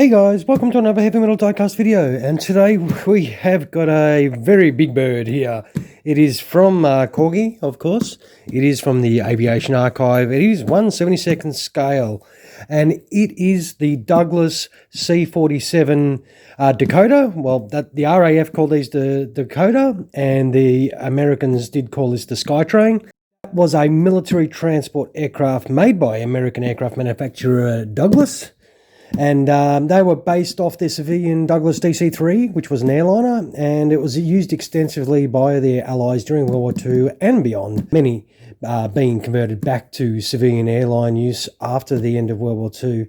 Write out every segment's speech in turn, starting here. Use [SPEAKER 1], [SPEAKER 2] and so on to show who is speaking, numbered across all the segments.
[SPEAKER 1] Hey guys, welcome to another heavy metal diecast video, and today we have got a very big bird here. It is from Corgi, of course. It is from the Aviation Archive. It is 1/72nd scale, and it is the Douglas C-47 Dakota. Well, the RAF called these the Dakota, and the Americans did call this the Skytrain. It was a military transport aircraft made by American aircraft manufacturer Douglas. And they were based off their civilian Douglas DC-3, which was an airliner, and it was used extensively by their allies during World War II and beyond, many being converted back to civilian airline use after the end of World War II.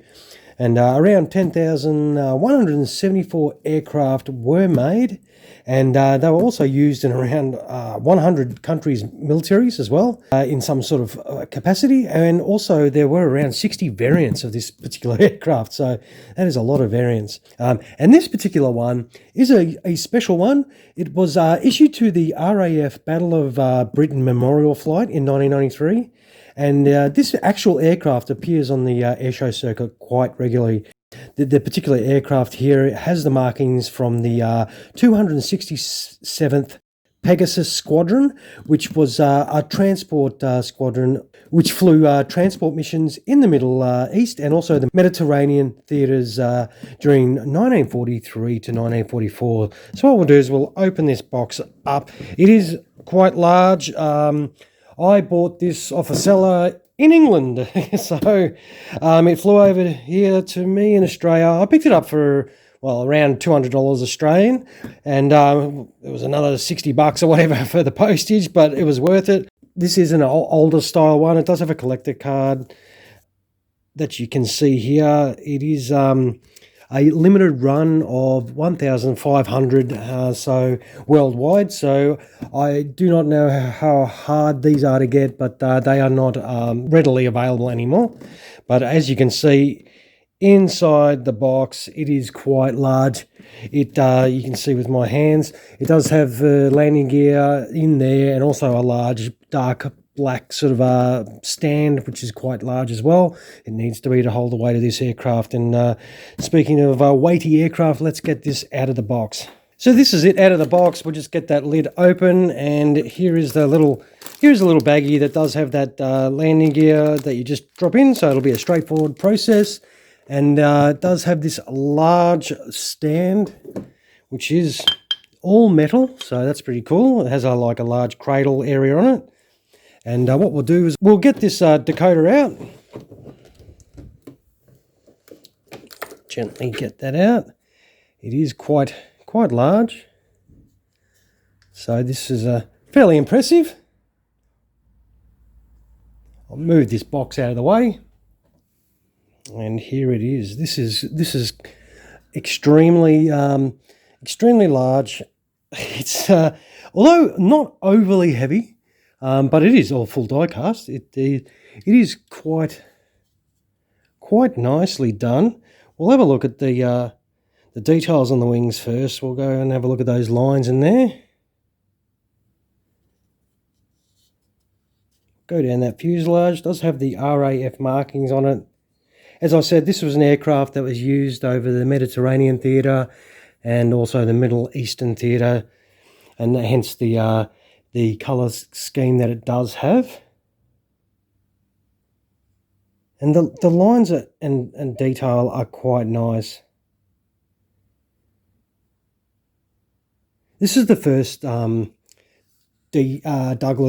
[SPEAKER 1] And around 10,174 aircraft were made, and they were also used in around 100 countries' militaries as well, in some sort of capacity. And also there were around 60 variants of this particular aircraft, so that is a lot of variants. And this particular one is a special one. It was issued to the RAF Battle of Britain Memorial Flight in 1993. And this actual aircraft appears on the airshow circuit quite regularly. The particular aircraft here has the markings from the 267th Pegasus Squadron, which was a transport squadron which flew transport missions in the Middle East and also the Mediterranean theatres during 1943 to 1944. So what we'll do is we'll open this box up. It is quite large. I bought this off a seller in England, so it flew over here to me in Australia. I picked it up for, well, around $200 Australian, and it was another $60 or whatever for the postage, but it was worth it. This is an older style one. It does have a collector card that you can see here. It is a limited run of 1,500 so worldwide, so I do not know how hard these are to get, but they are not readily available anymore. But as you can see inside the box, it is quite large. It you can see with my hands, it does have landing gear in there, and also a large dark black sort of stand, which is quite large as well. It needs to be to hold the weight of this aircraft. And speaking of weighty aircraft, let's get this out of the box. So this is it out of the box. We'll just get that lid open, and here's a little baggie that does have that landing gear that you just drop in, so it'll be a straightforward process. And it does have this large stand, which is all metal, so that's pretty cool. It has like a large cradle area on it. And what we'll do is we'll get this Dakota out. Gently get that out. It is quite large. So this is fairly impressive. I'll move this box out of the way. And here it is. This is extremely large. It's although not overly heavy. But it is all full die cast. It is quite nicely done. We'll have a look at the details on the wings first. We'll go and have a look at those lines in there. Go down that fuselage. It does have the RAF markings on it. As I said, this was an aircraft that was used over the Mediterranean theatre and also the Middle Eastern theatre, and hence the colour scheme that it does have. And the lines and detail are quite nice. This is the first Douglas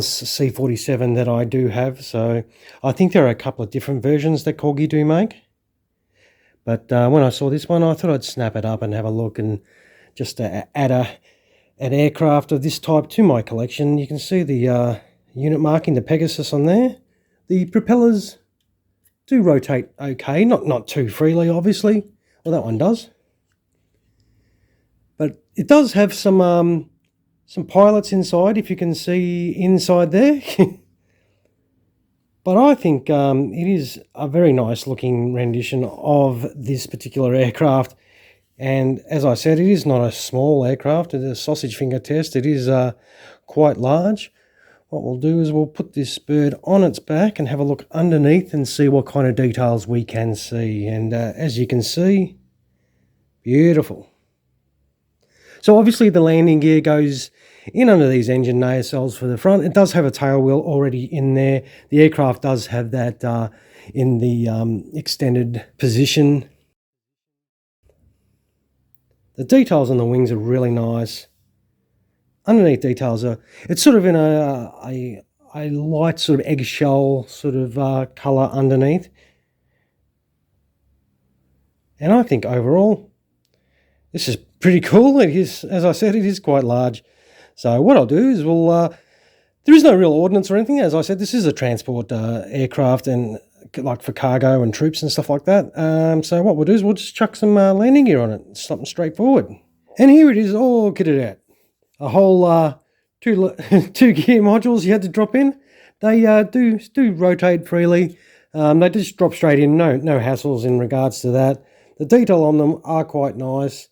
[SPEAKER 1] C-47 that I do have, so I think there are a couple of different versions that Corgi do make. But when I saw this one, I thought I'd snap it up and have a look, and just add an aircraft of this type to my collection. You can see the unit marking, the Pegasus on there. The propellers do rotate okay, not too freely, obviously. Well, that one does. But it does have some pilots inside, if you can see inside there. But I think it is a very nice looking rendition of this particular aircraft. And as I said, it is not a small aircraft. It's a sausage finger test. It is quite large. What we'll do is we'll put this bird on its back and have a look underneath and see what kind of details we can see. And as you can see, Beautiful. So obviously the landing gear goes in under these engine nacelles for the front. It does have a tail wheel already in there. The aircraft does have that in the extended position. The details on the wings are really nice. Underneath details are, it's sort of in a light sort of eggshell sort of colour underneath. And I think overall, this is pretty cool. It is, as I said, it is quite large. So what I'll do is there is no real ordnance or anything. As I said, this is a transport aircraft and like for cargo and troops and stuff like that. So what we'll do is we'll just chuck some landing gear on it. Something straightforward. And here it is all kitted out. A whole two gear modules you had to drop in. They do rotate freely. They just drop straight in. No hassles in regards to that. The detail on them are quite nice.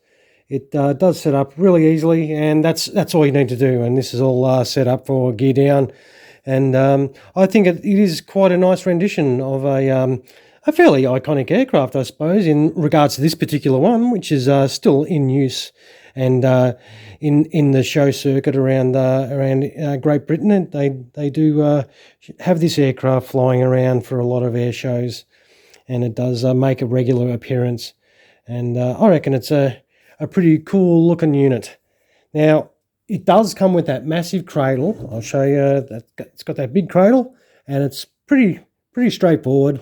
[SPEAKER 1] It does set up really easily, and that's all you need to do. And this is all set up for gear down. And I think it is quite a nice rendition of a fairly iconic aircraft, I suppose, in regards to this particular one, which is still in use and in the show circuit around Great Britain. They do have this aircraft flying around for a lot of air shows, and it does make a regular appearance. And I reckon it's a pretty cool looking unit. Now, it does come with that massive cradle. I'll show you that it's got that big cradle, and it's pretty straightforward.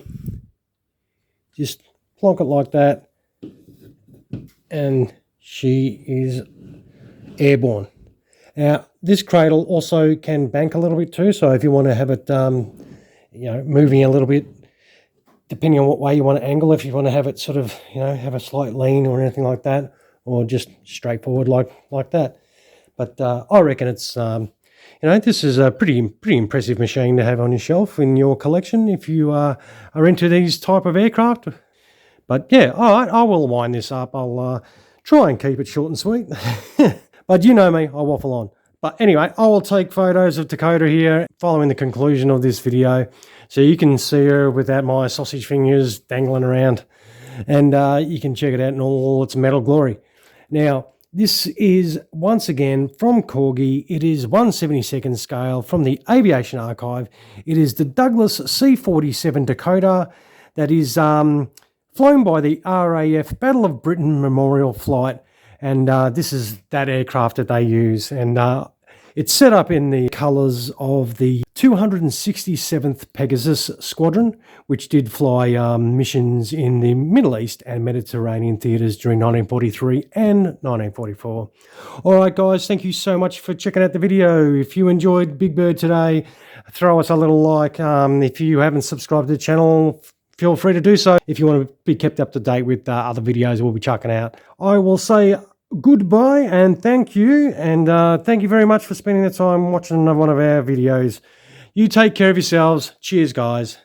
[SPEAKER 1] Just plonk it like that, and she is airborne. Now, this cradle also can bank a little bit too, so if you want to have it, moving a little bit, depending on what way you want to angle, if you want to have it sort of, have a slight lean or anything like that, or just straightforward like that. But I reckon it's, this is a pretty impressive machine to have on your shelf in your collection if you are into these type of aircraft. But yeah, all right, I will wind this up. I'll try and keep it short and sweet. But you know me, I'll waffle on. But anyway, I will take photos of Dakota here following the conclusion of this video, so you can see her without my sausage fingers dangling around, and you can check it out in all its metal glory. Now, this is, once again, from Corgi. It is 1/72nd scale from the Aviation Archive. It is the Douglas C-47 Dakota that is flown by the RAF Battle of Britain Memorial Flight. And this is that aircraft that they use. And it's set up in the colours of the 267th Pegasus Squadron, which did fly missions in the Middle East and Mediterranean theatres during 1943 and 1944. All right, guys, thank you so much for checking out the video. If you enjoyed Big Bird today, throw us a little like. If you haven't subscribed to the channel, feel free to do so. If you want to be kept up to date with other videos we'll be chucking out. I will say goodbye and thank you. And thank you very much for spending the time watching one of our videos. You take care of yourselves. Cheers, guys.